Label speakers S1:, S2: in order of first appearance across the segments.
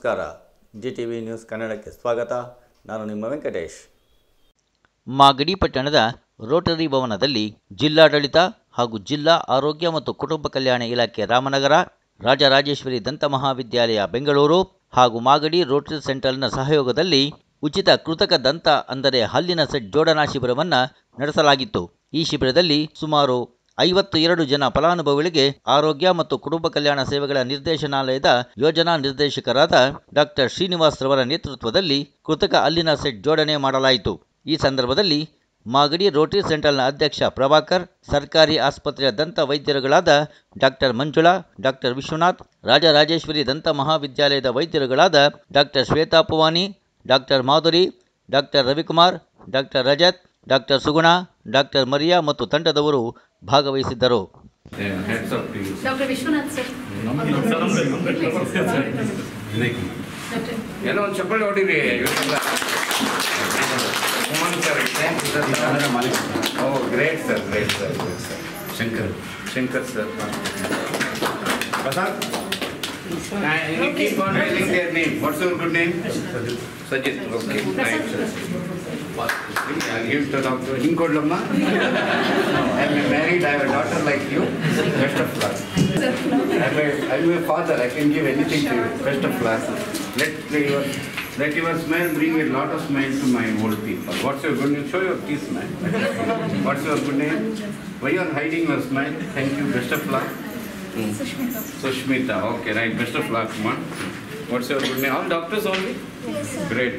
S1: ನಮಸ್ಕಾರ. GTV news ಕನ್ನಡಕ್ಕೆ ಸ್ವಾಗತ. ನಾನು ನಿಮ್ಮ ವೆಂಕಟೇಶ್.
S2: ಮಾಗಡಿ ಪಟ್ಟಣದ ರೋಟರಿ ಭವನದಲ್ಲಿ ಜಿಲ್ಲಾಡಳಿತ ಹಾಗೂ ಜಿಲ್ಲಾ ಆರೋಗ್ಯ ಮತ್ತು ಕುಟುಂಬ ಕಲ್ಯಾಣ ಇಲಾಖೆ ರಾಮನಗರ, ರಾಜರಾಜೇಶ್ವರಿ ದಂತ ಮಹಾವಿದ್ಯಾಲಯ ಬೆಂಗಳೂರು ಹಾಗೂ ಮಾಗಡಿ ರೋಟರಿ ಸೆಂಟರ್ನ ಸಹಯೋಗದಲ್ಲಿ ಉಚಿತ ಕೃತಕ ದಂತ ಅಂದರೆ ಹಲ್ಲಿನ ಸೆಟ್ ಜೋಡಣಾ ಶಿಬಿರವನ್ನು ನಡೆಸಲಾಗಿತ್ತು. ಈ ಶಿಬಿರದಲ್ಲಿ ಸುಮಾರು 52 ಜನ ಫಲಾನುಭವಿಗಳಿಗೆ ಆರೋಗ್ಯ ಮತ್ತು ಕುಟುಂಬ ಕಲ್ಯಾಣ ಸೇವೆಗಳ ನಿರ್ದೇಶನಾಲಯದ ಯೋಜನಾ ನಿರ್ದೇಶಕರಾದ ಡಾಕ್ಟರ್ ಶ್ರೀನಿವಾಸ್ ರವರ ನೇತೃತ್ವದಲ್ಲಿ ಕೃತಕ ಹಲ್ಲಿನ ಸೆಟ್ ಜೋಡಣೆ ಮಾಡಲಾಯಿತು. ಈ ಸಂದರ್ಭದಲ್ಲಿ ಮಾಗಡಿ ರೋಟರಿ ಸೆಂಟರ್ನ ಅಧ್ಯಕ್ಷ ಪ್ರಭಾಕರ್, ಸರ್ಕಾರಿ ಆಸ್ಪತ್ರೆಯ ದಂತ ವೈದ್ಯರುಗಳಾದ ಡಾಕ್ಟರ್ ಮಂಜುಳಾ, ಡಾಕ್ಟರ್ ವಿಶ್ವನಾಥ್, ರಾಜರಾಜೇಶ್ವರಿ ದಂತ ಮಹಾವಿದ್ಯಾಲಯದ ವೈದ್ಯರುಗಳಾದ doctor Shweta Pavani, doctor Madhuri, doctor Ravikumar, doctor Rajat, doctor Suguna, doctor Maria ಮತ್ತು ತಂಡದವರು ಭಾಗವಹಿಸಿದ್ದರು.
S3: ಡಾಕ್ಟರ್ ವಿಶ್ವನಾಥ್ ಸರ್,
S4: ಏನೋ ಒಂದು ಚಪ್ಪಲಿ ಹೊಡೀರಿ. Oh great sir, great sir. Shankar sir. Prasad, you keep on writing their name. What's your good name? Sajid. Okay, right. I'll give to Dr. Hinkodlamma. I'm married. I have a daughter like you. Best of luck. I'm a father. I can give anything to you. Best of luck. Let your smile bring a lot of smile to my old people. What's your good name? Show your teeth, man. What's your good name? Why you are hiding your smile? Thank you. Best of luck. Sushmita. Okay, right. Best of luck, ma. What's your good name? All doctors only?
S3: Yes, sir.
S4: Great.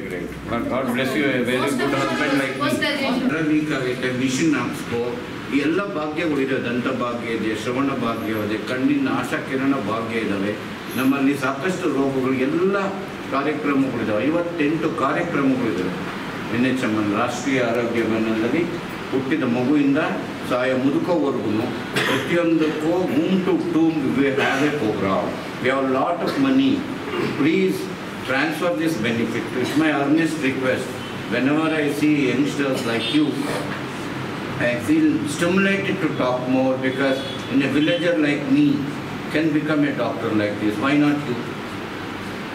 S4: God bless you. A very good husband like me. ಮಿಷನ್ ಹಾಕ್ಸ್ಕೋ. ಈ ಎಲ್ಲ ಭಾಗ್ಯಗಳಿದೆ. ದಂತ ಭಾಗ್ಯ ಇದೆ, ಶ್ರವಣ ಭಾಗ್ಯ ಇದೆ, ಕಣ್ಣಿನ ಆಶಾ ಕಿರಣ ಭಾಗ್ಯ ಇದ್ದಾವೆ. ನಮ್ಮಲ್ಲಿ ಸಾಕಷ್ಟು ರೋಗಗಳು ಎಲ್ಲ ಕಾರ್ಯಕ್ರಮಗಳಿದ್ದಾವೆ. 58 ಕಾರ್ಯಕ್ರಮಗಳಿದ್ದಾವೆ. NHMN ರಾಷ್ಟ್ರೀಯ ಆರೋಗ್ಯ ಅಭಿಯಾನದಲ್ಲಿ ಹುಟ್ಟಿದ ಮಗುವಿಂದ ಸಾಯ ಮುದುಕೋವರೆಗೂ ಪ್ರತಿಯೊಂದಕ್ಕೂ womb to tomb we have a program. We have a lot of money. Please transfer this benefit. It's my earnest request. Whenever I see youngsters like you, I feel stimulated to talk more, because in a villager like me can become a doctor like this. Why not you?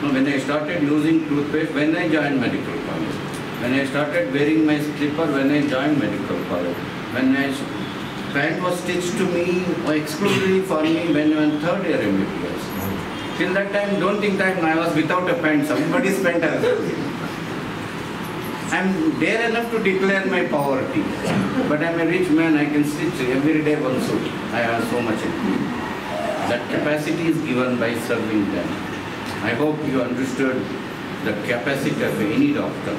S4: No, when I started using toothpaste, when I joined medical college, when I started wearing my slipper, when I joined medical college, when pant was stitched to me exclusively for me when I was third year MBBS. Till that time, don't think that I was without a pant. Somebody's pant I was using. I am dare enough to declare my poverty, but I am a rich man. I can stitch every day one suit. I have so much in me. That capacity is given by serving them. I hope you understood the capacity of any doctor.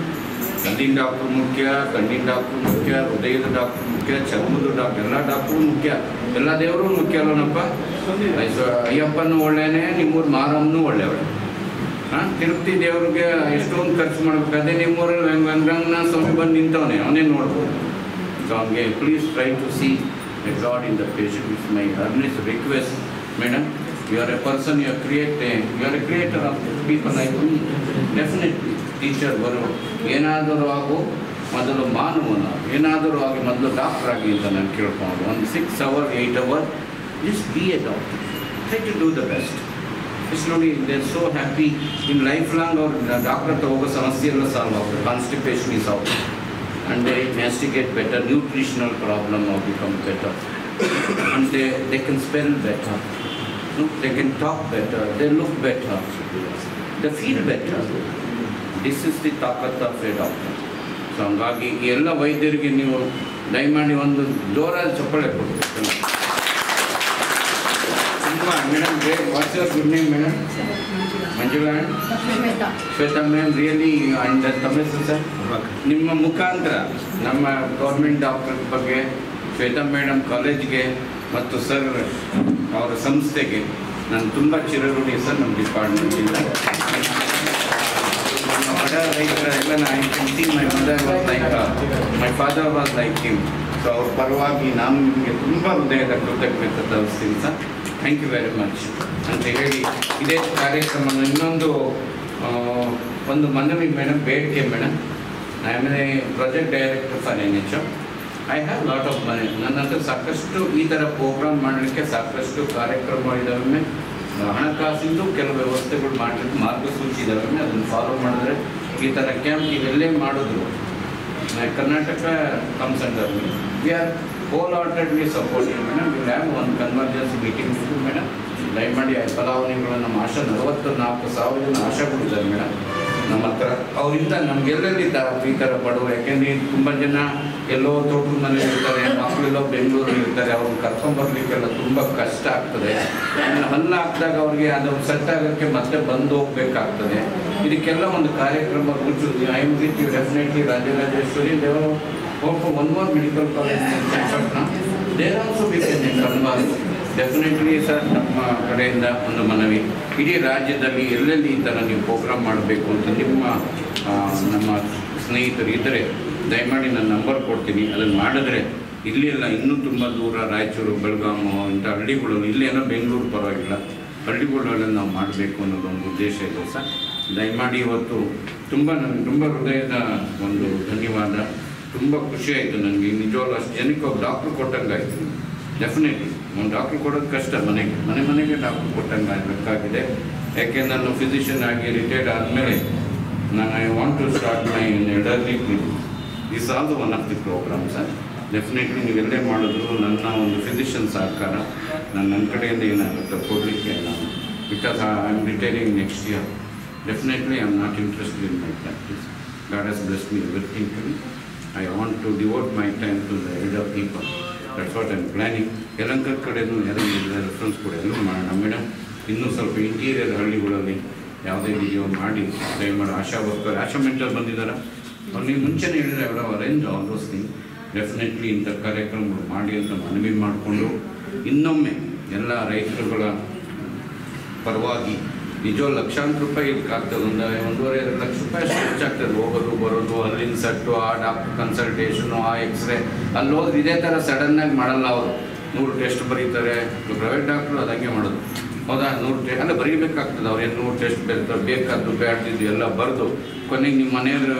S4: ಕಣ್ಣಿನ doctor ಮುಖ್ಯ, ಕಣ್ಣಿನ doctor ಮುಖ್ಯ, ಹೃದಯದ doctor ಮುಖ್ಯ, ಚರ್ಮದ doctor, ಎಲ್ಲ doctor ಮುಖ್ಯ, ಎಲ್ಲ ದೇವರು ಮುಖ್ಯ ಅಲ್ಲನಪ್ಪ. ಅಯ್ಯಪ್ಪನೂ ಒಳ್ಳೆಯೇ, ನಿಮ್ಮೂರು ಮಾರಮ್ಮನೂ ಒಳ್ಳೆಯವಳೆ. ತಿರುಪತಿ ದೇವ್ರಿಗೆ ಎಷ್ಟೊಂದು ಖರ್ಚು ಮಾಡ್ಬೇಕು. ಅದೇ ನಿಮ್ಮೂರಲ್ಲಿ ವೆಂಕಟರಮಣ ಸ್ವಾಮಿ ಬಂದು ನಿಂತವನೇ, ಅವನೇ ನೋಡ್ಬೋದು. ಸೊ ಹಂಗೆ please try to see a god in the patient. It's my earnest request. Madam, you are a person, you are a creator of people like me. Definitely teacher ಬರೋ, ಏನಾದರೂ ಆಗೋ ಮೊದಲು ಮಾನವನ, ಏನಾದರೂ ಆಗಿ ಮೊದಲು ಡಾಕ್ಟರ್ ಆಗಿ ಅಂತ ನಾನು ಕೇಳ್ಕೊಂಡು, ಒಂದು 6 hour 8 hour just be a doctor. Try to do the best. It's ನೋಡಿ, they are so happy in lifelong. ಅವ್ರ ಡಾಕ್ಟರ್ ಹತ್ರ ಹೋಗೋ ಸಮಸ್ಯೆ ಎಲ್ಲ ಸಾಲ್ವ್ ಆಗುತ್ತೆ. Constipation is out and they masticate better, nutritional problem will become better, and they can spell better, they can talk better, they look better, they feel better. This is the ತಾಕತ್ of A doctor. So ಹಂಗಾಗಿ ಈ ಎಲ್ಲ ವೈದ್ಯರಿಗೆ ನೀವು ದಯಮಾಡಿ ಒಂದು ಜೋರಾದ ಚಪ್ಪಳೆ ಕೊಡ್ಬೇಕು. Madam, what's your good name madam? Manjula, Shweta ma'am, really. And ತಮ್ಮ ಹೆಸರು ಸರ್? ನಿಮ್ಮ ಮುಖಾಂತರ ನಮ್ಮ ಗೌರ್ಮೆಂಟ್ ಡಾಕ್ಟರ್ ಬಗ್ಗೆ, ಶ್ವೇತಾ ಮೇಡಮ್ ಕಾಲೇಜ್ಗೆ ಮತ್ತು ಸರ್ ಅವರ ಸಂಸ್ಥೆಗೆ ನಾನು ತುಂಬ ಚಿರಋಣಿ ಸರ್. ನಮ್ಮ ಡಿಪಾರ್ಟ್ಮೆಂಟಿಂದ ಬಡ ರೈತರೆಲ್ಲ my mother was like, my father was like him. So ಅವ್ರ ಪರವಾಗಿ ನಾನು ನಿಮಗೆ ತುಂಬ ಹೃದಯದ ಕೃತಜ್ಞತೆ ತೋರಿಸ್ತೀನಿ sir. Thank you very much ಅಂತ ಹೇಳಿ ಇದೇ ಕಾರ್ಯಕ್ರಮವನ್ನು ಒಂದು ಮನವಿ ಮೇಡಮ್, ಬೇಡಿಕೆ madam. I am a project director for NHM. I have lot of money. ನನ್ನ ಹತ್ರ ಸಾಕಷ್ಟು ಈ ಥರ ಪ್ರೋಗ್ರಾಮ್ ಮಾಡಲಿಕ್ಕೆ ಸಾಕಷ್ಟು ಕಾರ್ಯಕ್ರಮ ಇದ್ದಾವೆ. ಹಣಕಾಸಿಂದು ಕೆಲವು ವ್ಯವಸ್ಥೆಗಳು ಮಾಡಿ ಮಾರ್ಗಸೂಚಿ ಇದ್ದಾವೆ, ಅದನ್ನು ಫಾಲೋ ಮಾಡಿದ್ರೆ ಈ ಥರ ಕ್ಯಾಂಪ್ ನೀವೆಲ್ಲೇ ಮಾಡಿದ್ರು Karnataka comes under me. We are wholeheartedly supporting madam. We have ಒಂದು ಕನ್ವರ್ಜೆನ್ಸ್ ಮೀಟಿಂಗ್ ಮೇಡಮ್. ದಯಮಾಡಿ ಫಲಾವಣಿಗಳು ನಮ್ಮ ಆಶಾ 44,000 ಜನ ಆಶಾಗಳಿದ್ದಾರೆ ಮೇಡಮ್ ನಮ್ಮ ಹತ್ರ. ಅವರಿಂದ ನಮಗೆಲ್ಲರಿದ್ದ ಈ ಥರ ಬಡವರು, ಯಾಕೆಂದರೆ ತುಂಬ ಜನ ಎಲ್ಲೋ ತೋಟದ ಮನೆ ಇರ್ತಾರೆ, ಮಕ್ಕಳೆಲ್ಲೋ ಬೆಂಗಳೂರಲ್ಲಿ ಇರ್ತಾರೆ, ಅವ್ರನ್ನ ಕರ್ಕೊಂಬರ್ಲಿಕ್ಕೆಲ್ಲ ತುಂಬ ಕಷ್ಟ ಆಗ್ತದೆ. ಹಲ್ಲ ಹಾಕಿದಾಗ ಅವ್ರಿಗೆ ಅದು ಸೆಟ್ ಆಗೋಕ್ಕೆ ಮತ್ತೆ ಬಂದು ಹೋಗ್ಬೇಕಾಗ್ತದೆ. ಇದಕ್ಕೆಲ್ಲ ಒಂದು ಕಾರ್ಯಕ್ರಮ ರೂಚು. I am with you definitely Rajarajeshwari. ದೇವರು ಹೋಗ್ಕೊ one more medical college Channapatna there also we can converse. Definitely sir, ನಮ್ಮ ಕಡೆಯಿಂದ ಒಂದು ಮನವಿ, ಇಡೀ ರಾಜ್ಯದಲ್ಲಿ ಎಲ್ಲೆಲ್ಲಿ ಈ ಥರ ನೀವು ಪ್ರೋಗ್ರಾಮ್ ಮಾಡಬೇಕು ಅಂತ ನಮ್ಮ ಸ್ನೇಹಿತರು ಇದ್ದರೆ ದಯಮಾಡಿ ನಾನು ನಂಬರ್ ಕೊಡ್ತೀನಿ. ಅದನ್ನು ಮಾಡಿದ್ರೆ ಇಲ್ಲೆಲ್ಲ ಇನ್ನೂ ತುಂಬ ದೂರ ರಾಯಚೂರು, ಬೆಳಗಾಮು ಇಂಥ ಹಳ್ಳಿಗಳು, ಇಲ್ಲೇನೋ ಬೆಂಗಳೂರು ಪರವಾಗಿಲ್ಲ, ಹಳ್ಳಿಗಳೆಲ್ಲ ನಾವು ಮಾಡಬೇಕು ಅನ್ನೋದೊಂದು ಉದ್ದೇಶ ಇದೆ ಸರ್. ದಯಮಾಡಿ ಇವತ್ತು ನನಗೆ ತುಂಬ ಹೃದಯದ ಒಂದು ಧನ್ಯವಾದ. ತುಂಬ ಖುಷಿಯಾಯಿತು ನನಗೆ. ನಿಜವಾಗ್ಲೂ ಅಷ್ಟು ಜನಕ್ಕೆ ಒಬ್ಬ ಡಾಕ್ಟ್ರು ಕೊಟ್ಟಂಗಾಯಿತು. ಡೆಫಿನೆಟ್ಲಿ ಒಂದು ಡಾಕ್ಟ್ರು ಕೊಡೋದು ಕಷ್ಟ, ಮನೆಗೆ ಡಾಕ್ಟ್ರು ಕೊಟ್ಟಂಗೆ ಆಗಬೇಕಾಗಿದೆ. ಯಾಕೆ ನಾನು ಫಿಸಿಷಿಯನ್ ಆಗಿ ರಿಟೈರ್ಡ್ ಆದಮೇಲೆ ನಾನು I want to start my elderly clinic. This also one of the programs. Definitely ನೀವೆಲ್ಲೇ ಮಾಡಿದ್ರು ನನ್ನ ಒಂದು ಫಿಸಿಷಿಯನ್ ಸಹಕಾರ ನನ್ನ ಕಡೆಯಿಂದ ಏನಾಗುತ್ತೆ ಕೊಡಲಿಕ್ಕೆ ನಾನು, because I am retiring next year. Definitely I am not interested in my practice. God has blessed me everything to me. I want to devote my time to the elder people. That's what I am planning. Yelahanka ಕಡೆಯೂ reference ಕೂಡ ಎಲ್ಲೂ ಮಾಡೋಣ madam. ಇನ್ನೂ ಸ್ವಲ್ಪ interior ಹಳ್ಳಿಗಳಲ್ಲಿ ಯಾವುದೇ video ಮಾಡಿ ದಯಮಾಡಿ ಆಶಾ ವರ್ಕರ್, ಆಶಾ ಮೆಂಟರ್ ಬಂದಿದ್ದಾರೆ, ಅವ್ರು ನೀವು ಮುಂಚೆನೇ ಹೇಳಿದ್ರೆ ಅವರ arrange all those thing. Definitely ಇಂಥ ಕಾರ್ಯಕ್ರಮಗಳು ಮಾಡಿ ಅಂತ ಮನವಿ ಮಾಡಿಕೊಂಡು ಇನ್ನೊಮ್ಮೆ ಎಲ್ಲ ರೈತರುಗಳ ಪರವಾಗಿ ನಿಜವಾದ ಲಕ್ಷಾಂತರ ರೂಪಾಯಿ ಇದಕ್ಕಾಗ್ತದೆ. 1.5-2 ಲಕ್ಷ ರೂಪಾಯಿ ಅಷ್ಟು ಹೆಚ್ಚಾಗ್ತದೆ ಹೋಗೋದು ಬರೋದು, ಅಲ್ಲಿನ ಸೆಟ್ಟು, ಆ ಡಾಕ್ಟರ್ ಕನ್ಸಲ್ಟೇಷನು, ಆ ಎಕ್ಸ್ರೇ. ಅಲ್ಲಿ ಹೋದ್ರೆ ಇದೇ ಥರ ಸಡನ್ನಾಗಿ ಮಾಡಲ್ಲ ಅವರು. 100 ಟೆಸ್ಟ್ ಬರೀತಾರೆ. ಪ್ರೈವೇಟ್ ಡಾಕ್ಟ್ರು ಅದು ಹಂಗೆ ಮಾಡೋದು. ಹೌದಾ, 100 ಅಲ್ಲ ಬರೀಬೇಕಾಗ್ತದೆ. ಅವ್ರು 100 ಟೆಸ್ಟ್ ಬರೀತಾರೆ, ಬೇಕಾದ್ದು ಬೇಡ್ತಿದ್ದು ಎಲ್ಲ ಬರೆದು ಕೊನೆಗೆ ನಿಮ್ಮ ಮನೆಯವ್ರು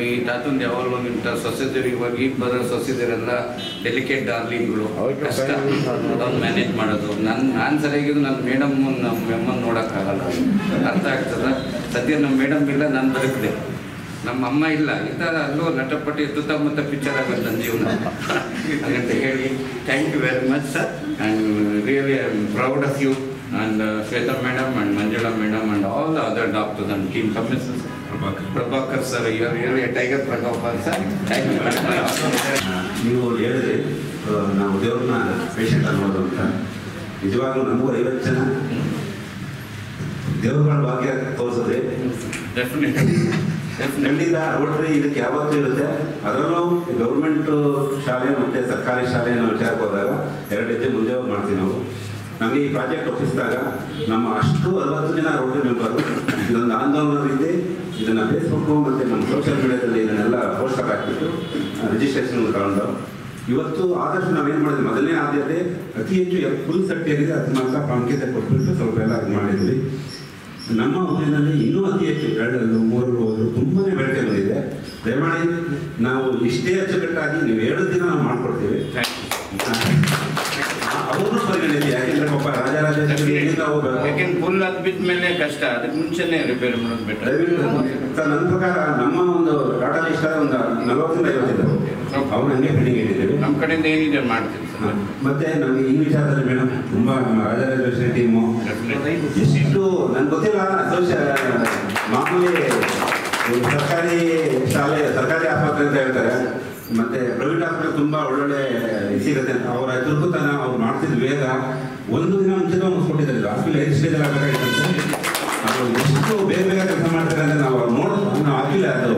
S4: ಈ ತಾತಂದು ಯಾವಾಗಲೂ ಇಂಥ ಸೊಸೆದಿರು, ಇವಾಗ ಈಗ ಬರೋ ಸೊಸೆದಿರೆಲ್ಲ ಡೆಲಿಕೇಟ್ ಡಾರ್ಲಿಂಗ್ಗಳು, ಕಷ್ಟ ಅದನ್ನು ಮ್ಯಾನೇಜ್ ಮಾಡೋದು. ನಾನು ಸರಿಯಾಗಿದ್ದು ನನ್ನ ಮೇಡಮ್ಮು ನಮ್ಮ ಅಮ್ಮನ ನೋಡೋಕ್ಕಾಗಲ್ಲ, ಅರ್ಥ ಆಗ್ತದೆ. ಸದ್ಯ ನಮ್ಮ ಮೇಡಮ್ ಇಲ್ಲ, ನಾನು ಬದುಕಿದೆ. ನಮ್ಮ ಅಮ್ಮ ಇಲ್ಲ, ಈ ಥರ ಅಲ್ಲೂ ನಟಪಟ್ಟಿ ಸುತ್ತಮುತ್ತ ಪಿಕ್ಚರ್ ಆಗೋದು ನನ್ನ ಜೀವನ ಹಾಗಂತ ಹೇಳಿ thank you very much sir. And really I am proud of you and Shweta madam and Manjula madam and all the other doctors and team commissioners. Prabhakar sir, you are really a tiger, Prabhakar sir. Thank you very much.
S5: ನೀವು ಹೇಳಿದ್ರಿ ನಾವು ದೇವ್ರನ್ನ patient ಅನ್ನೋದು ಅಂತ. ನಿಜವಾಗ್ಲೂ ನಮಗೂ 50 ಜನ ದೇವ್ರಗಳ ಭಾಗ್ಯ ತೋರಿಸಿದ್ರಿ. ಖಂಡಿತ ರೋಟರಿ ಇದಕ್ಕೆ ಯಾವತ್ತೂ ಇರುತ್ತೆ. ಅದರಲ್ಲೂ ಗೌರ್ಮೆಂಟ್ ಶಾಲೆ ಮತ್ತು ಸರ್ಕಾರಿ ಶಾಲೆ ನಾವು ವಿಚಾರಕ್ಕೆ ಹೋದಾಗ 2 ಹೆಜ್ಜೆ ಮುಂದೆ ಮಾಡ್ತೀವಿ ನಾವು. ನಮಗೆ ಈ ಪ್ರಾಜೆಕ್ಟ್ ಒಪ್ಪಿಸಿದಾಗ ನಮ್ಮ ಅಷ್ಟು 60 ಜನ ರೋಟರಿ ಮೆಂಬರು ಇದೊಂದು ಆಂದೋಲನ ರೀತಿ ಇದನ್ನು ಫೇಸ್ಬುಕ್ಕು ಮತ್ತು ನಮ್ಮ ಸೋಷಿಯಲ್ ಮೀಡಿಯಾದಲ್ಲಿ ಇದನ್ನೆಲ್ಲ ಪೋಸ್ಟರ್ ಹಾಕಿಬಿಟ್ಟು ರಿಜಿಸ್ಟ್ರೇಷನ್ ತಗೊಂಡು ಇವತ್ತು ಆದಷ್ಟು ನಾವೇನು ಮಾಡಿದ್ವಿ, ಮೊದಲನೇ ಆದ್ಯತೆ ಅತಿ ಹೆಚ್ಚು ಫುಲ್ ಸೆಟ್ ಏನಿದೆ ಅದು ಮಾತ್ರ ಪ್ರಾಮುಖ್ಯತೆ ಕೊಟ್ಬಿಟ್ಟು ಸ್ವಲ್ಪ ಎಲ್ಲ ಇದು ಮಾಡಿದ್ವಿ. ನಮ್ಮ ಊರಿನಲ್ಲಿ ಇನ್ನೂ ಅತಿ ಹೆಚ್ಚು 2 3 ಹೋದ್ರು ತುಂಬಾ ಬೇಡಿಕೆ ಬಂದಿದೆ. ದಯಮಾಡಿ ನಾವು ಇಷ್ಟೇ ಅಚ್ಚುಕಟ್ಟಾಗಿ ನೀವು 2 ದಿನ ನಾವು ಮಾಡಿಕೊಡ್ತೀವಿ. ಅವ್ರನ್ನೂ ಪರಿಗಣಿಸಿ, ಯಾಕೆಂದ್ರೆ ಪಾಪ ರಾಜರಾಜೇಶ್ವರಿಯಿಂದ
S4: ಯಾಕೆಂದ್ರೆ ಫುಲ್ ಅದು ಬಿದ್ದ ಮೇಲೆ ಕಷ್ಟ, ಅದಕ್ಕೆ ಮುಂಚೆನೇ ರಿಪೇರಿ ಮಾಡೋದು ಬೆಟರ್.
S5: ಸರ್, ನನ್ನ ಪ್ರಕಾರ ನಮ್ಮ ಒಂದು ಟಾಟಾ ಲಿಸ್ಟ್ ಒಂದು 40-50 ಇದ್ದಾವೆ. ಅವ್ರು ಹಂಗೆ ಪೆಂಡಿಂಗ್ ಇಟ್ಟಿದ್ದೇವೆ.
S4: ನಮ್ಮ ಕಡೆಯಿಂದ ಏನಿದೆ ಮಾಡ್ತೀವಿ.
S5: ಮತ್ತೆ ನಮಗೆ ಈ ವಿಚಾರದಲ್ಲಿ ಮೇಡಮ್ ತುಂಬ ನಮ್ಮ ರಾಜರಾಜೇಶ್ವರಿ ಟೀಮು ಎಷ್ಟು ನನ್ಗೆ ಗೊತ್ತಿಲ್ಲ. ಮಾಮೂಲಿ ಸರ್ಕಾರಿ ಶಾಲೆ, ಸರ್ಕಾರಿ ಆಸ್ಪತ್ರೆ ಅಂತ ಹೇಳ್ತಾರೆ, ಮತ್ತೆ ಪ್ರೈವೇಟ್ ಆಸ್ಪತ್ರೆ ತುಂಬ ಒಳ್ಳೊಳ್ಳೆ ಸಿಗುತ್ತೆ ಅಂತ ಅವರ ಚುರುಕುತನ ಅವ್ರು ಮಾಡ್ತಿದ್ದು ವೇಗ 1 ದಿನ ಮುಂಚೆ ಮುಗಿಸ್ಕೊಟ್ಟಿದ್ದಾರೆ. ಹಾಸ್ಪಿಟಲ್ 5 ಸ್ಟೇಜಲ್ಲಿ ಆಗಬೇಕಾಗಿತ್ತು. ಅದು ಎಷ್ಟು ಬೇಗ ಬೇಗ ಕೆಲಸ ಮಾಡ್ತಾರೆ ಅಂದರೆ ನಾವು ಅವ್ರು ನೋಡೋದು ನಾವು ಆಗಿಲ್ಲ. ಅದು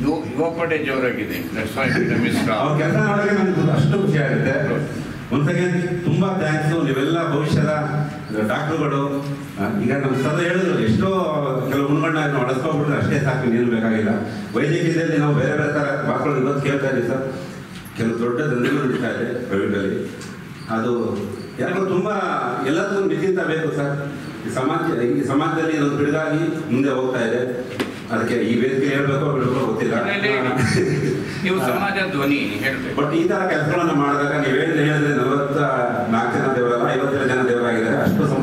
S4: ಯುವಪಡೆ ಜೋರಾಗಿದೆ.
S5: ಅವ್ರ ಕೆಲಸ ನೋಡೋಕೆ ನಮ್ಗೆ ಅಷ್ಟು ಖುಷಿ ಆಗುತ್ತೆ. ಒಂದ್ ಸೆಕೆಂಡ್ ತುಂಬ ಥ್ಯಾಂಕ್ಸು. ನೀವೆಲ್ಲ ಭವಿಷ್ಯದ ಡಾಕ್ಟ್ರುಗಳು. ಈಗ ನಮ್ಮ ಸರ್ ಹೇಳಿದ್ರು, ಎಷ್ಟೋ ಕೆಲವು ಗುಣಗಳನ್ನ ನಾವು ಅಳಿಸ್ಕೊಂಡ್ಬಿಟ್ರೆ ಅಷ್ಟೇ ಸಾಕು, ನೀನು ಬೇಕಾಗಿಲ್ಲ. ವೈದ್ಯಕೀಯದಲ್ಲಿ ನಾವು ಬೇರೆ ಬೇರೆ ಥರ ಮಕ್ಕಳು ಇವತ್ತು ಕೇಳ್ತಾ ಇದ್ದೀವಿ ಸರ್. ಕೆಲವು ದೊಡ್ಡ ದಂಧೆಗಳು ನಡೀತಾ ಇದೆ ಪ್ರೈವೇಟಲ್ಲಿ. ಅದು ಯಾಕೋ ತುಂಬ ಎಲ್ಲದಕ್ಕೂ ಮಿತಿಂತ ಬೇಕು ಸರ್. ಈ ಸಮಾಜದಲ್ಲಿ ಇದೊಂದು ಬಿಡುಗಾಗಿ ಮುಂದೆ ಹೋಗ್ತಾ ಇದೆ. ಅದಕ್ಕೆ ಈ ವೇದಿಕೆ ಹೇಳ್ಬೇಕು ಗೊತ್ತಿಲ್ಲ.
S4: ನೀವು ಸಮಾಜ ಧ್ವನಿ ಹೇಳ್ಬೇಕು.
S5: ಬಟ್ ಈ ತರ ಕೆಲಸಗಳನ್ನ ಮಾಡಿದಾಗ ನೀವೇನು ಹೇಳಿದ್ರೆ 44 ಜನ ದೇವರಲ್ಲ 52 ಜನ ದೇವರಾಗಿ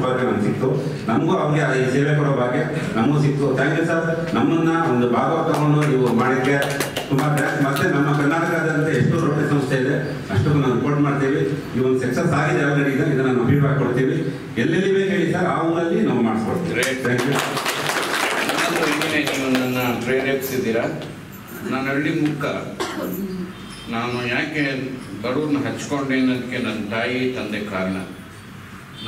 S5: ಸೌಲಭ್ಯ ನಮ್ಗೆ ಸಿಕ್ತು. ನಮಗೂ ಅವ್ರಿಗೆ ಈ ಸೇವೆ ಕೊಡೋ ಭಾಗ್ಯ ನಮಗೂ ಸಿಕ್ತು. Thank you sir. ನಮ್ಮನ್ನ ಒಂದು ಭಾಗ ತಗೊಂಡು ನೀವು ಮಾಡಿದ್ರೆ ತುಂಬ ಥ್ಯಾಂಕ್ಸ್. ಮತ್ತೆ ನಮ್ಮ ಕರ್ನಾಟಕದಂತೆ ಎಷ್ಟು ರೋಟರಿ ಸಂಸ್ಥೆ ಇದೆ ಅಷ್ಟಕ್ಕೂ ನಾವು ರಿಪೋರ್ಟ್ ಮಾಡ್ತೀವಿ. ಈ ಒಂದು ಸಕ್ಸಸ್ ಆಗಿದೆ ಆಲ್ರೆಡಿ. ಈಗ ಇದನ್ನು ನಾವು ಫೀಡ್ಬ್ಯಾಕ್ ಕೊಡ್ತೀವಿ. ಎಲ್ಲೆಲ್ಲಿ ಬೇಕು ಹೇಳಿ ಸರ್, ಆ ಊರಲ್ಲಿ ನಾವು ಮಾಡಿಸ್ಕೊಡ್ತೀವಿ. Thank you.
S4: ನೀವು ನನ್ನ ಪ್ರೇರೇಪಿಸಿದ್ದೀರಾ. ನಾನು ಹಳ್ಳಿ ಮುಖ. ನಾನು ಯಾಕೆ ಬಡವ್ರನ್ನ ಹಚ್ಕೊಂಡೆ ಅನ್ನೋದಕ್ಕೆ ನನ್ನ ತಾಯಿ ತಂದೆ ಕಾರಣ.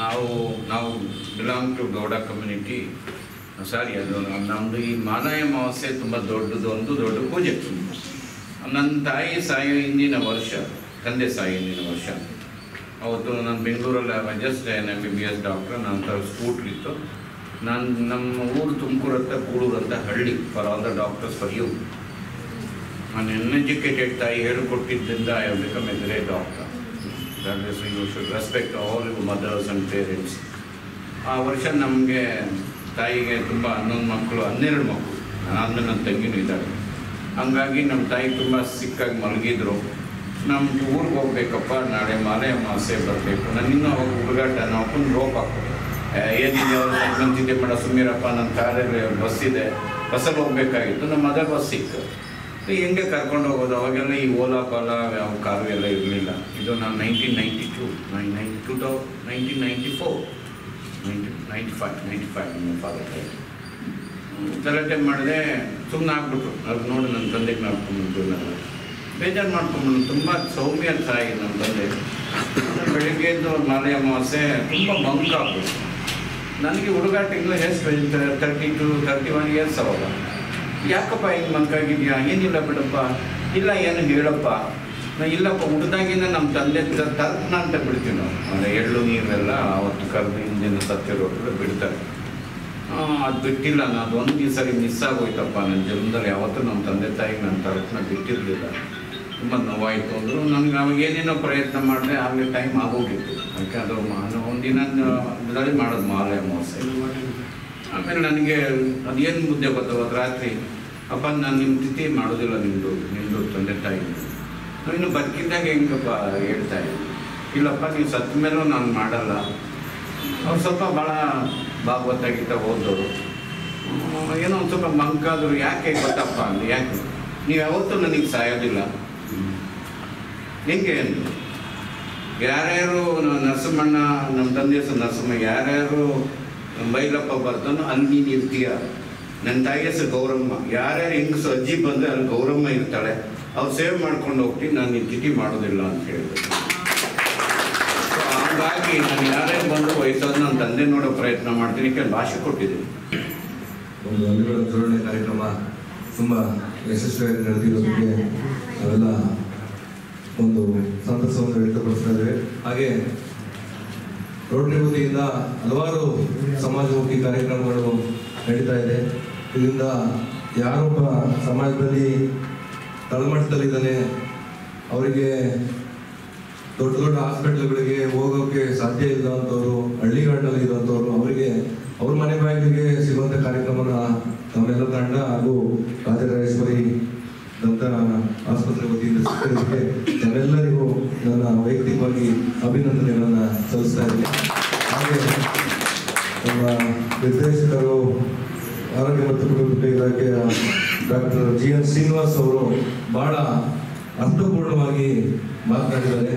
S4: ನಾವು ಬಿಲಾಂಗ್ ಟು ಗೌಡ ಕಮ್ಯುನಿಟಿ. ಸಾರಿ, ಅದು ನಮ್ಮದು ಈ ಮಾಲಾಯ ಅಮಾವಾಸ್ಯೆ ತುಂಬ ದೊಡ್ಡ ಪೂಜೆ. ನನ್ನ ತಾಯಿ ಸಾಯೋ ಹಿಂದಿನ ವರ್ಷ, ತಂದೆ ಸಾಯೋ ಹಿಂದಿನ ವರ್ಷ, ಅವತ್ತು ನಾನು ಬೆಂಗಳೂರಲ್ಲಿ ಜಸ್ಟ್ MBBS ಡಾಕ್ಟರ್. ನನ್ನ ಸ್ಕೂಟ್ರಿತ್ತು. ನಮ್ಮ ಊರು ತುಮಕೂರು ಹತ್ರ ಕೂಳೂರು ಅಂತ ಹಳ್ಳಿ, for all the doctors for you. ನಾನು ಅನ್ಎಜುಕೇಟೆಡ್ ತಾಯಿ ಹೇಳಿಕೊಟ್ಟಿದ್ದರಿಂದ I have become a great doctor. That is you should respect all your mothers and parents. ಆ ವರ್ಷ ನಮಗೆ ತಾಯಿಗೆ ತುಂಬ 11 ಮಕ್ಕಳು, 12 ಮಕ್ಕಳು. ಆಮೇಲೆ ನನ್ನ ತಂಗಿನೂ ಇದ್ದಾಳೆ. ಹಂಗಾಗಿ ನಮ್ಮ ತಾಯಿ ತುಂಬ ಸಿಕ್ಕಾಗಿ ಮಲಗಿದ್ರು. ನಮ್ಮ ಊರಿಗೆ ಹೋಗ್ಬೇಕಪ್ಪ, ನಾಳೆ ಮಾಲೆ ಅಮಾವಾಸ್ಯೆ ಬರಬೇಕು. ನಾನು ಇನ್ನೂ ಅವಾಗ ಹುಡುಗಾಟ, ನಾವು ಹಾಕೊಂಡು ರೋಪ್ ಹಾಕ್ಬೋದು. ಏನಿದೆ ಅವ್ರು ಸಂತಿದ್ದೆ ಮಾಡ ಸುಮ್ಮೀರಪ್ಪ, ನನ್ನ ಕಾರಲ್ಲಿ ಬಸ್ಸಿದೆ, ಬಸ್ಸಲ್ಲಿ ಹೋಗಬೇಕಾಗಿತ್ತು. ನಮ್ಮ ಮದರ್ ಬಸ್ ಸಿಕ್ತು. ಹೆಂಗೆ ಕರ್ಕೊಂಡು ಹೋಗೋದು? ಅವಾಗೆಲ್ಲ ಈ ಓಲಾ ಪಾಲಾ ಯಾವ ಕಾರು ಎಲ್ಲ ಇರಲಿಲ್ಲ. ಇದು ನಾನು 1994 ನಮ್ಮ ಫಾದರ್ ಗಲಾಟೆ ಮಾಡಿದೆ. ಸುಮ್ಮನೆ ಆಗ್ಬಿಟ್ರು. ಅದು ನೋಡಿ ನನ್ನ ತಂದೆಗೆ ಮಾಡ್ಕೊಂಡ್ಬಿಟ್ಟು ನಾನು ಬೇಜಾರು ಮಾಡ್ಕೊಂಡ್ಬಿಟ್ಟು. ತುಂಬ ಸೌಮ್ಯ ತಾಯಿ ನಮ್ಮ ತಂದೆ. ಬೆಳಿಗ್ಗೆ ಎದ್ದು ಮಾಲೆ ಅಮಾವಾಸ್ಯೆ ತುಂಬ ಬಂಕ್ ಆಗ್ಬಿಟ್ಟು. ನನಗೆ ಹುಡುಗಾಟಿಂಗ್ಲು ಎಷ್ಟು 31 ಇಯರ್ಸ್ ಅವಾಗ. ಯಾಕಪ್ಪ ಹಿಂಗೆ ಮಂಕಾಗಿದೆಯಾ? ಏನಿಲ್ಲ ಬಿಡಪ್ಪ. ಇಲ್ಲ ಏನು ಹೇಳಪ್ಪ. ಇಲ್ಲಪ್ಪ, ಹುಡ್ದಾಗಿಂದ ನಮ್ಮ ತಂದೆ ತರ್ಪಣ ಅಂತ ಬಿಡ್ತೀವಿ ನಾವು. ಅಂದರೆ ಎಳ್ಳು ನೀರೆಲ್ಲ ಅವತ್ತು ಕರೆದು ಹಿಂದಿನ ಸತ್ತಿರೋರು ಬಿಡ್ತಾರೆ. ಅದು ಬಿಟ್ಟಿಲ್ಲ. ನಾನು ಒಂದು ಸರಿ ಮಿಸ್ ಆಗೋಯ್ತಪ್ಪ ನನ್ನ ಜನ್ಮದಲ್ಲಿ. ಯಾವತ್ತೂ ನಮ್ಮ ತಂದೆ ತಾಯಿಗೆ ನನ್ನ ತರ್ಪಣ ಬಿಟ್ಟಿರಲಿಲ್ಲ. ತುಂಬ ನೋವಾಯಿತು ಅಂದರು. ನನಗೆ ಅವಾಗ ಏನೇನೋ ಪ್ರಯತ್ನ ಮಾಡಿದೆ. ಆಗಲೇ ಟೈಮ್ ಆಗೋಗಿತ್ತು. ಅದಕ್ಕೆ ಅದು ಒಂದಿನ ಇದರಲ್ಲಿ ಮಾಡೋದು ಮಾಲೆ ಅಮಾವಾಸ್ಯೆ. ಆಮೇಲೆ ನನಗೆ ಅದೇನು ಮುದ್ದೆ ಗೊತ್ತಾಗೋದು ರಾತ್ರಿ, ಅಪ್ಪ ನಾನು ನಿಮ್ಮ ತಿಥಿ ಮಾಡೋದಿಲ್ಲ, ನಿಮ್ಮದು ತಂದೆ ತಾಯಿ. ಇನ್ನು ಬದುಕಿದ್ದಾಗ ಹೆಂಗಪ್ಪ ಹೇಳ್ತಾಯಿದ್ದೆ. ಇಲ್ಲಪ್ಪ ನೀವು ಸತ್ತ ಮೇಲೂ ನಾನು ಮಾಡಲ್ಲ. ಅವ್ರು ಸ್ವಲ್ಪ ಭಾಳ ಭಾಗವತಾಗಿತ್ತ ಓದೋರು. ಏನೋ ಒಂದು ಸ್ವಲ್ಪ ಮಂಕಾದ್ರು. ಯಾಕೆ ಗೊತ್ತಪ್ಪ ಅಂದರೆ, ಯಾಕೆ ನೀವು ಯಾವತ್ತೂ ನನಗೆ ಸಾಯೋದಿಲ್ಲ. ಹೆಂಗೆ ಅಂದರು. ಯಾರ್ಯಾರು ನರಸಿಂಹಣ್ಣ, ನಮ್ಮ ತಂದೆ ಹೆಸರು ನರಸಿಂಹ, ಯಾರ್ಯಾರು ಬೈಲಪ್ಪ ಬರ್ತಾನೋ ಅಲ್ಲಿ ನೀನು ಇರ್ತೀಯ. ನನ್ನ ತಾಯಿ ಹೆಸರು ಗೌರಮ್ಮ. ಯಾರ್ಯಾರು ಹೆಂಗಸು ಅಜ್ಜಿ ಬಂದರೆ ಅಲ್ಲಿ ಗೌರಮ್ಮ ಇರ್ತಾಳೆ. ಅವ್ರು ಸೇವ್ ಮಾಡ್ಕೊಂಡು ಹೋಗ್ತೀನಿ, ನಾನು ನಿನ್ನ ತಿಥಿ ಮಾಡೋದಿಲ್ಲ ಅಂತ ಹೇಳಿದ್ರು. ಹಾಗಾಗಿ ನಾನು ಯಾರ್ಯಾರು ಬಂದು ವಯಸ್ಸಾದ ನನ್ನ ತಂದೆ ನೋಡೋ ಪ್ರಯತ್ನ ಮಾಡ್ತೀನಿ. ಕೆಲವು ಭಾಷೆ ಕೊಟ್ಟಿದ್ದೀನಿ.
S6: ಒಂದು ಹಳ್ಳಿಗಳ ಜೋಡಣೆ ಕಾರ್ಯಕ್ರಮ ತುಂಬ ಯಶಸ್ವಿಯಾಗಿ ನಡೆದಿರೋದಕ್ಕೆ ನಾವೆಲ್ಲ ಒಂದು ಸಂತಸವನ್ನು ವ್ಯಕ್ತಪಡಿಸ್ತಾ ಇದ್ದೇವೆ. ಹಾಗೆ ರೋಟರಿ ವತಿಯಿಂದ ಹಲವಾರು ಸಮಾಜಮುಖಿ ಕಾರ್ಯಕ್ರಮಗಳು ನಡೀತಾ ಇದೆ. ಇದರಿಂದ ಯಾರೊಬ್ಬ ಸಮಾಜದಲ್ಲಿ ತಳಮಟ್ಟದಲ್ಲಿದ್ದಾನೆ, ಅವರಿಗೆ ದೊಡ್ಡ ದೊಡ್ಡ ಹಾಸ್ಪಿಟ್ಲ್ಗಳಿಗೆ ಹೋಗೋಕ್ಕೆ ಸಾಧ್ಯ ಇಲ್ಲ ಅಂತವರು, ಹಳ್ಳಿಗಳಲ್ಲಿ ಇರುವಂಥವ್ರು, ಅವರಿಗೆ ಅವ್ರ ಮನೆ ಬಾಗಿಲಿಗೆ ಸಿಗುವಂಥ ಕಾರ್ಯಕ್ರಮನ ನಮ್ಮೆಲ್ಲ ತಂಡ ಹಾಗೂ ರಾಜರಾಜೇಶ್ವರಿ ದಂತ ಆಸ್ಪತ್ರೆ ವತಿಯಿಂದ ಸಿಕ್ಕಿರೋದಕ್ಕೆ ನಾವೆಲ್ಲರಿಗೂ ನನ್ನ ವೈಯಕ್ತಿಕವಾಗಿ ಅಭಿನಂದನೆಗಳನ್ನು ಸಲ್ಲಿಸ್ತಾ ಇದ್ದೀನಿ. ಹಾಗೆ ನಮ್ಮ ನಿರ್ದೇಶಕರು ಆರೋಗ್ಯ ಮತ್ತು ಕುಟುಂಬ ಇಲಾಖೆಯ ಡಾಕ್ಟರ್ GN ಶ್ರೀನಿವಾಸ್ ಅವರು ಬಹಳ ಅರ್ಥಪೂರ್ಣವಾಗಿ ಮಾತನಾಡಿದ್ದಾರೆ.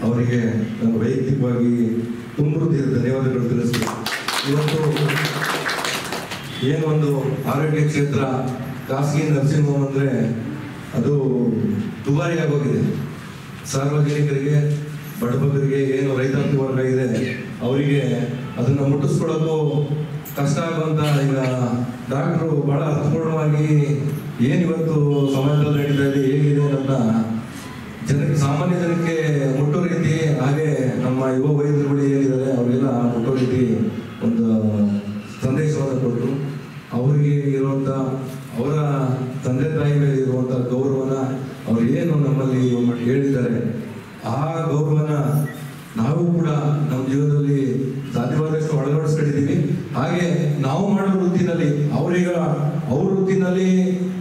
S6: ಅವರಿಗೆ ನಾನು ವೈಯಕ್ತಿಕವಾಗಿ ತುಂಬ ಧನ್ಯವಾದಗಳು ತಿಳಿಸ್ತೀನಿ. ಇವತ್ತು ಏನೊಂದು ಆರೋಗ್ಯ ಕ್ಷೇತ್ರ ಖಾಸಗಿ ನರ್ಸಿಂಗ್ ಹೋಮ್ ಅಂದರೆ ಅದು ದುಬಾರಿ ಆಗೋಗಿದೆ. ಸಾರ್ವಜನಿಕರಿಗೆ, ಬಡಬಗರಿಗೆ, ಏನು ರೈತಾಪಿ ವರ್ಗ ಇದೆ ಅವರಿಗೆ ಅದನ್ನು ಮುಟ್ಟಿಸ್ಕೊಳ್ಳೋದು ಕಷ್ಟ ಆಗುವಂಥ ಈಗ ಡಾಕ್ಟ್ರು ಭಾಳ ಅರ್ಥಪೂರ್ಣವಾಗಿ ಏನಿವತ್ತು ಸಮಾಜದಲ್ಲಿ ನಡೀತಾ ಇದೆ, ಹೇಗಿದೆ ಅಂತ ಜನಕ್ಕೆ, ಸಾಮಾನ್ಯ ಜನಕ್ಕೆ ಮುಟ್ಟೋ ರೀತಿ, ಹಾಗೆ ನಮ್ಮ ಯುವ ವೈದ್ಯರುಗಳು ಏನಿದ್ದಾರೆ ಅವರೆಲ್ಲ ಮುಟ್ಟೋ ರೀತಿ ಒಂದು ಸಂದೇಶವನ್ನು ಕೊಟ್ಟರು. ಅವರಿಗೆ ಇರುವಂಥ ಅವರ ತಂದೆ ತಾಯಿ ಮೇಲೆ ಇರುವಂಥ ಗೌರವನ ಅವ್ರು ಏನು ನಮ್ಮಲ್ಲಿ ಹೇಳಿದ್ದಾರೆ, ಆ ಗೌರವನ ನಾವು ಕೂಡ ನಮ್ಮ ಜೀವನದಲ್ಲಿ ಸಾಧ್ಯವಾದಷ್ಟು ಅಳವಡಿಸ್ಕೊಂಡಿದ್ದೀವಿ. ಹಾಗೆ ನಾವು ಮಾಡೋ ವೃತ್ತಿನಲ್ಲಿ ಅವ್ರ ವೃತ್ತಿನಲ್ಲಿ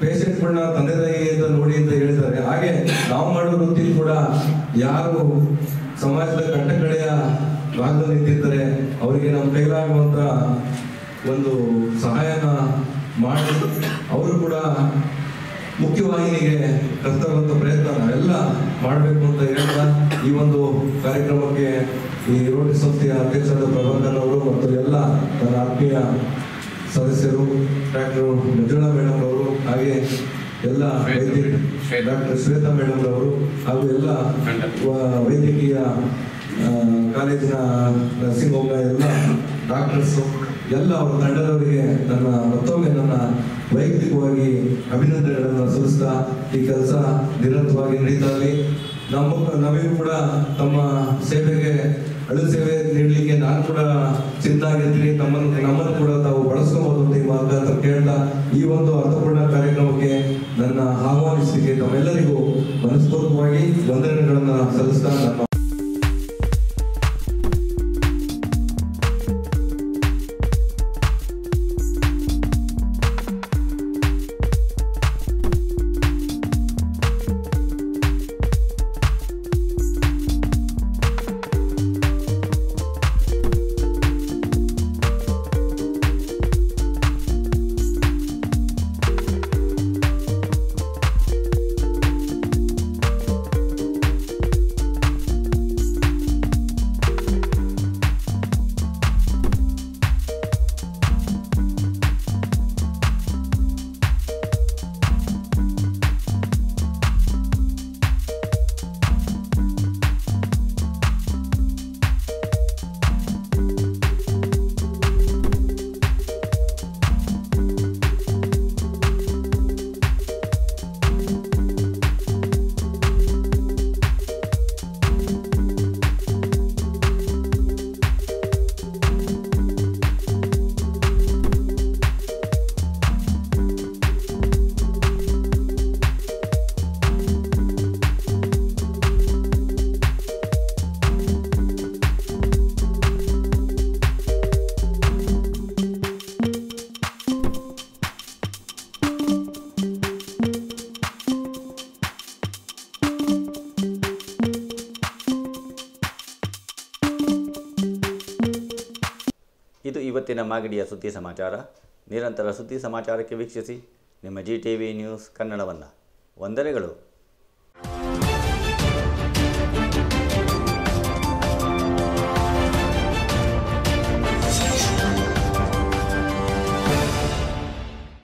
S6: ಪೇಷಂಟ್ಗಳನ್ನ ತಂದೆ ತಾಯಿ ಅಂತ ನೋಡಿ ಅಂತ ಹೇಳಿದ್ದಾರೆ. ಹಾಗೆ ನಾವು ಮಾಡೋ ವೃತ್ತಿ ಕೂಡ ಯಾರು ಸಮಾಜದ ಕಟ್ಟಕಡೆಯ ಭಾಗದಲ್ಲಿ ನಿಂತಿರ್ತಾರೆ. ಅವರಿಗೆ ನಮ್ಮ ಕೈಲಾಗುವಂಥ ಒಂದು ಸಹಾಯನ ಮಾಡಿ ಅವರು ಕೂಡ ಮುಖ್ಯವಾಹಿನಿಗೆ ತರುವಂಥ ಪ್ರಯತ್ನ ನಾವೆಲ್ಲ ಮಾಡಬೇಕು ಅಂತ ಹೇಳ್ತಾ ಈ ಒಂದು ಕಾರ್ಯಕ್ರಮಕ್ಕೆ ಈ ರೋಟರಿ ಸಂಸ್ಥೆಯ ಅಧ್ಯಕ್ಷರಾದ ಪ್ರಭಾಕರ್ ಅವರು ಮತ್ತು ಎಲ್ಲ ನನ್ನ ಆತ್ಮೀಯ ಸದಸ್ಯರು ಡಾಕ್ಟರ್ ಮಂಜುಳಾ ಮೇಡಮ್ ಅವರು, ಹಾಗೆ ಎಲ್ಲ ಡಾಕ್ಟರ್ ಶ್ವೇತಾ ಮೇಡಮ್ ಅವರು ಹಾಗೂ ಎಲ್ಲ ವೈದ್ಯಕೀಯ ಕಾಲೇಜಿನ ನರ್ಸಿಂಗ್ ಹೋಮ್ನ ಎಲ್ಲ ಡಾಕ್ಟರ್ಸು ಎಲ್ಲ ಅವರ ತಂಡದವರಿಗೆ ಮತ್ತೊಮ್ಮೆ ನನ್ನ ವೈಯಕ್ತಿಕವಾಗಿ ಅಭಿನಂದನೆಗಳನ್ನು ಸಲ್ಲಿಸ್ತಾ ಈ ಕೆಲಸ ನಿರಂತರವಾಗಿ ನಡೀತಾಗಲಿ. ನಮಗೂ ಕೂಡ ತಮ್ಮ ಸೇವೆಗೆ ಅಳು ಸೇವೆ ನೀಡಲಿಕ್ಕೆ ನಾನು ಕೂಡ ಸಿದ್ಧಾಗಿರ್ತೀನಿ. ನಮ್ಮನ್ನು ಕೂಡ ತಾವು ಬಳಸ್ಕೋಬಹುದು ಅಂತ ಈ ಮಾತುಗಳನ್ನು ಕೇಳ್ತಾ ಈ ಒಂದು ಅರ್ಥಪೂರ್ಣ ಕಾರ್ಯಕ್ರಮಕ್ಕೆ ನನ್ನ ಆಹ್ವಾನಿಸಲಿಕ್ಕೆ ತಮ್ಮೆಲ್ಲರಿಗೂ ಮನಸ್ಪೂರ್ವಕವಾಗಿ ವಂದನೆಗಳನ್ನು ಸಲ್ಲಿಸ್ತಾ ನನ್ನ
S1: ಇದು ಇವತ್ತಿನ ಮಾಗಡಿಯ ಸುದ್ದಿ ಸಮಾಚಾರ. ನಿರಂತರ ಸುದ್ದಿ ಸಮಾಚಾರಕ್ಕೆ ವೀಕ್ಷಿಸಿ ನಿಮ್ಮ GTV ನ್ಯೂಸ್ ಕನ್ನಡವನ್ನು. ವಂದನೆಗಳು.